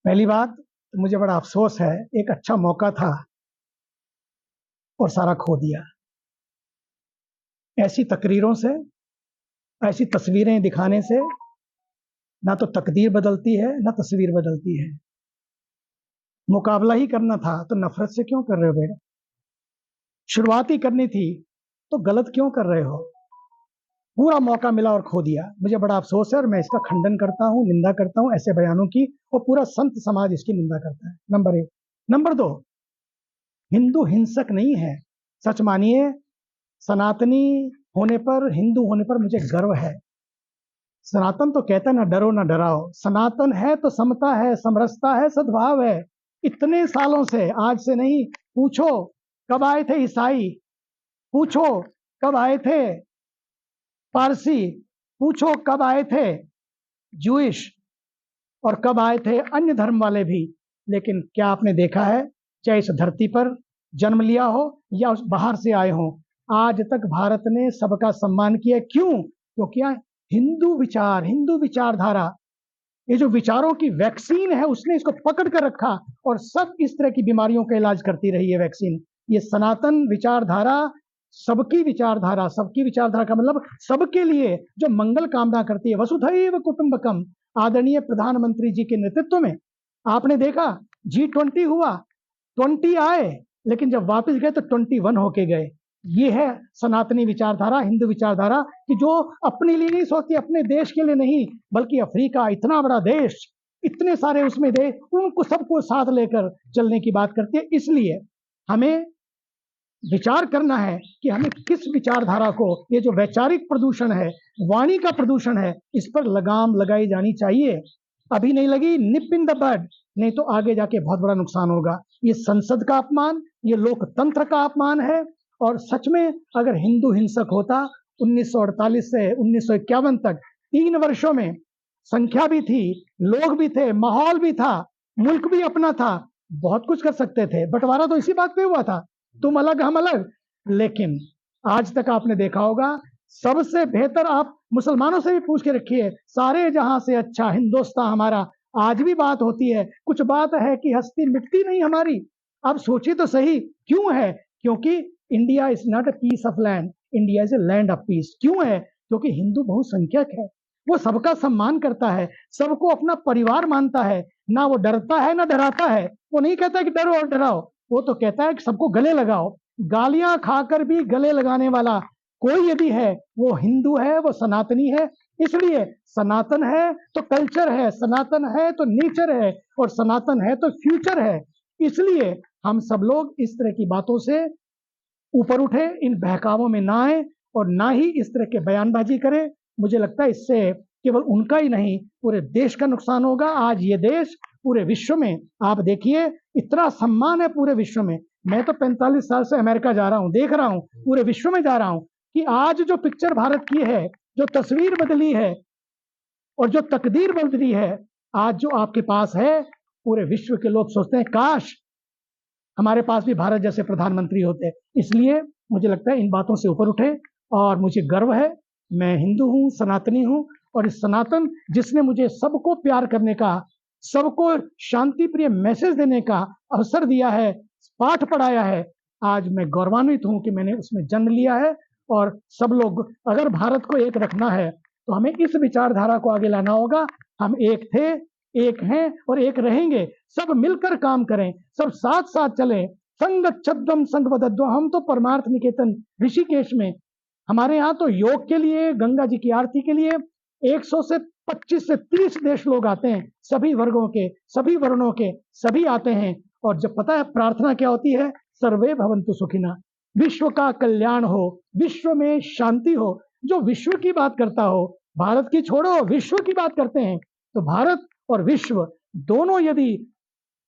पहली बात तो मुझे बड़ा अफसोस है, एक अच्छा मौका था और सारा खो दिया। ऐसी तकरीरों से, ऐसी तस्वीरें दिखाने से ना तो तकदीर बदलती है ना तस्वीर बदलती है। मुकाबला ही करना था तो नफरत से क्यों कर रहे हो बेटा? शुरुआत ही करनी थी तो गलत क्यों कर रहे हो? पूरा मौका मिला और खो दिया। मुझे बड़ा अफसोस है और मैं इसका खंडन करता हूं, निंदा करता हूं ऐसे बयानों की, और पूरा संत समाज इसकी निंदा करता है। नंबर एक। नंबर दो, हिंदू हिंसक नहीं है। सच मानिए, सनातनी होने पर, हिंदू होने पर मुझे गर्व है। सनातन तो कहता है ना डरो ना डराओ। सनातन है तो समता है, समरसता है, सद्भाव है। इतने सालों से, आज से नहीं। पूछो कब आए थे ईसाई, पूछो कब आए थे पारसी, पूछो कब आए थे जूइश, और कब आए थे अन्य धर्म वाले भी। लेकिन क्या आपने देखा है, चाहे इस धरती पर जन्म लिया हो या उस बाहर से आए हो, आज तक भारत ने सबका सम्मान किया। क्यों? क्योंकि हिंदू विचार, हिंदू विचारधारा, ये जो विचारों की वैक्सीन है, उसने इसको पकड़ कर रखा और सब इस तरह की बीमारियों का इलाज करती रही है वैक्सीन। ये सनातन विचारधारा, सबकी विचारधारा, सबकी विचारधारा का मतलब सबके लिए जो मंगल कामना करती है। वसुधैव कुटुंबकम, आदरणीय प्रधानमंत्री जी के नेतृत्व में आपने देखा G20 हुआ, 20 आए, लेकिन जब वापस गए तो 21 होके गए। ये है सनातनी विचारधारा, हिंदू विचारधारा, कि जो अपने लिए नहीं सोचती, अपने देश के लिए नहीं, बल्कि अफ्रीका इतना बड़ा देश, इतने सारे उसमें देश, उनको सबको साथ लेकर चलने की बात करती है। इसलिए हमें विचार करना है कि हमें किस विचारधारा को, ये जो वैचारिक प्रदूषण है, वाणी का प्रदूषण है, इस पर लगाम लगाई जानी चाहिए। अभी नहीं लगी, निप इन द बड, नहीं तो आगे जाके बहुत बड़ा नुकसान होगा। ये संसद का अपमान, ये लोकतंत्र का अपमान है। और सच में अगर हिंदू हिंसक होता, 1948 से 1951 तक 3 वर्षों में संख्या भी थी, लोग भी थे, माहौल भी था, मुल्क भी अपना था, बहुत कुछ कर सकते थे। बंटवारा तो इसी बात पे हुआ था, तुम अलग हम अलग। लेकिन आज तक आपने देखा होगा, सबसे बेहतर आप मुसलमानों से भी पूछ के रखिए, सारे जहां से अच्छा हिंदुस्तान हमारा। आज भी बात होती है, कुछ बात है कि हस्ती मिटती नहीं हमारी। अब सोचिए तो सही, क्यों है? क्योंकि India is not a piece of land, India is a land of peace. क्यों है? क्योंकि हिंदू बहुसंख्यक है, वो सबका सम्मान करता है, सबको अपना परिवार मानता है, ना वो डरता है ना डराता है। वो नहीं कहता कि डरो और डराओ, वो तो कहता है कि सबको गले लगाओ। गालियां खाकर भी गले लगाने वाला कोई यदि है, वो हिंदू है, वो सनातनी है। इसलिए सनातन है तो कल्चर है, सनातन है तो नेचर है, और सनातन है तो फ्यूचर है। इसलिए हम सब लोग इस तरह की बातों से ऊपर उठे, इन बहकावों में ना आए और ना ही इस तरह के बयानबाजी करें। मुझे लगता है इससे केवल उनका ही नहीं, पूरे देश का नुकसान होगा। आज ये देश पूरे विश्व में, आप देखिए, इतना सम्मान है पूरे विश्व में। मैं तो 45 साल से अमेरिका जा रहा हूं, देख रहा हूं, पूरे विश्व में जा रहा हूं कि आज जो पिक्चर भारत की है, जो तस्वीर बदली है और जो तकदीर बदली है, आज जो आपके पास है, पूरे विश्व के लोग सोचते हैं काश हमारे पास भी भारत जैसे प्रधानमंत्री होते। इसलिए मुझे लगता है इन बातों से ऊपर उठे, और मुझे गर्व है, मैं हिंदू हूं, सनातनी हूं, और इस सनातन जिसने मुझे सबको प्यार करने का, सबको शांति प्रिय मैसेज देने का अवसर दिया है, पाठ पढ़ाया है, आज मैं गौरवान्वित हूं कि मैंने उसमें जन्म लिया है। और सब लोग, अगर भारत को एक रखना है तो हमें इस विचारधारा को आगे लाना होगा। हम एक थे, एक हैं और एक रहेंगे। सब मिलकर काम करें, सब साथ साथ चलें। संगच्छद्वम संगबद्धम। हम तो परमार्थ निकेतन ऋषिकेश में, हमारे यहाँ तो योग के लिए, गंगा जी की आरती के लिए 100 से 25 से 30 देश लोग आते हैं, सभी वर्गों के, सभी वर्णों के, सभी आते हैं। और जब पता है प्रार्थना क्या होती है, सर्वे भवन्तु सुखिना, विश्व का कल्याण हो, विश्व में शांति हो। जो विश्व की बात करता हो, भारत की छोड़ो, विश्व की बात करते हैं, तो भारत और विश्व दोनों यदि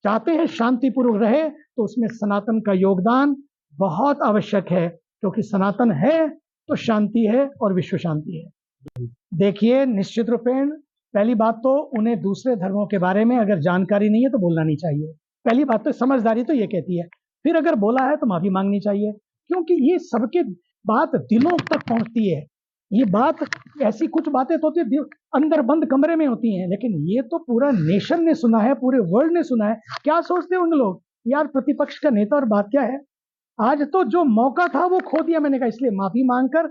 चाहते हैं शांतिपूर्वक रहे, तो उसमें सनातन का योगदान बहुत आवश्यक है। क्योंकि सनातन है तो शांति है और विश्व शांति है। देखिए, निश्चित रूपेण पहली बात तो उन्हें दूसरे धर्मों के बारे में अगर जानकारी नहीं है तो बोलना नहीं चाहिए। पहली बात तो समझदारी तो ये कहती है। फिर अगर बोला है तो माफी मांगनी चाहिए, क्योंकि ये सबके बात दिलों तक पहुंचती है। ये बात, ऐसी कुछ बातें तो होती है अंदर बंद कमरे में होती हैं, लेकिन ये तो पूरा नेशन ने सुना है, पूरे वर्ल्ड ने सुना है। क्या सोचते होंगे लोग, यार प्रतिपक्ष का नेता और बात क्या है। आज तो जो मौका था वो खो दिया। मैंने कहा इसलिए माफी मांगकर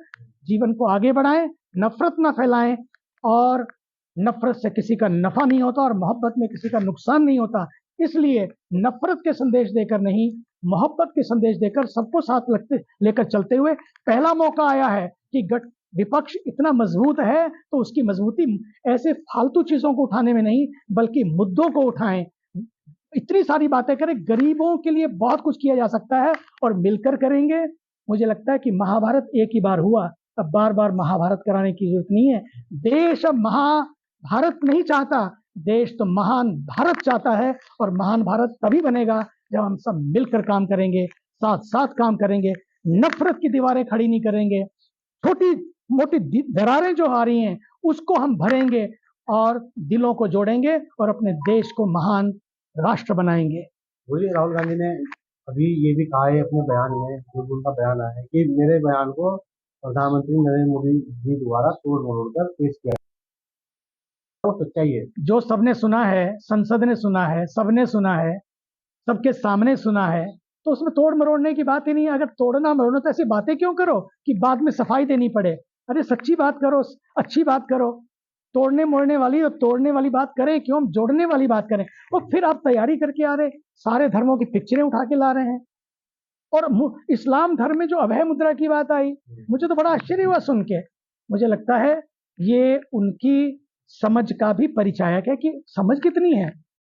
जीवन को आगे बढ़ाएं, नफरत ना फैलाएं, और नफरत से किसी का नफा नहीं होता और मोहब्बत में किसी का नुकसान नहीं होता। इसलिए नफरत के संदेश देकर नहीं, मोहब्बत के संदेश देकर सबको साथ लेकर चलते हुए पहला मौका आया है कि विपक्ष इतना मजबूत है तो उसकी मजबूती ऐसे फालतू चीजों को उठाने में नहीं, बल्कि मुद्दों को उठाएं, इतनी सारी बातें करें। गरीबों के लिए बहुत कुछ किया जा सकता है और मिलकर करेंगे। मुझे लगता है कि महाभारत एक ही बार हुआ, अब बार बार महाभारत कराने की जरूरत नहीं है। देश अब महाभारत नहीं चाहता, देश तो महान भारत चाहता है, और महान भारत तभी बनेगा जब हम सब मिलकर काम करेंगे, साथ साथ काम करेंगे, नफरत की दीवारें खड़ी नहीं करेंगे। छोटी मोटी दरारें जो आ रही हैं उसको हम भरेंगे और दिलों को जोड़ेंगे और अपने देश को महान राष्ट्र बनाएंगे। वही राहुल गांधी ने अभी ये भी कहा है अपने बयान में, जो उनका बयान आया है कि मेरे बयान को प्रधानमंत्री नरेंद्र मोदी जी द्वारा तोड़ मरोड़ कर पेश किया। वो सच्चाई है। जो सबने सुना है, संसद ने सुना है, सबने सुना है, सबके सामने सुना है, तो उसमें तोड़ मरोड़ने की बात ही नहीं है। अगर तोड़ना मरोड़ना तो ऐसी बातें क्यों करो कि बाद में सफाई देनी पड़े। अरे सच्ची बात करो, अच्छी बात करो। तोड़ने मोड़ने वाली और तोड़ने वाली बात करें क्यों, हम जोड़ने वाली बात करें। और फिर आप तैयारी करके आ रहे, सारे धर्मों की पिक्चरें उठा के ला रहे हैं। और इस्लाम धर्म में जो अभय मुद्रा की बात आई, मुझे तो बड़ा आश्चर्य हुआ सुन के। मुझे लगता है ये उनकी समझ का भी परिचायक है कि समझ कितनी है।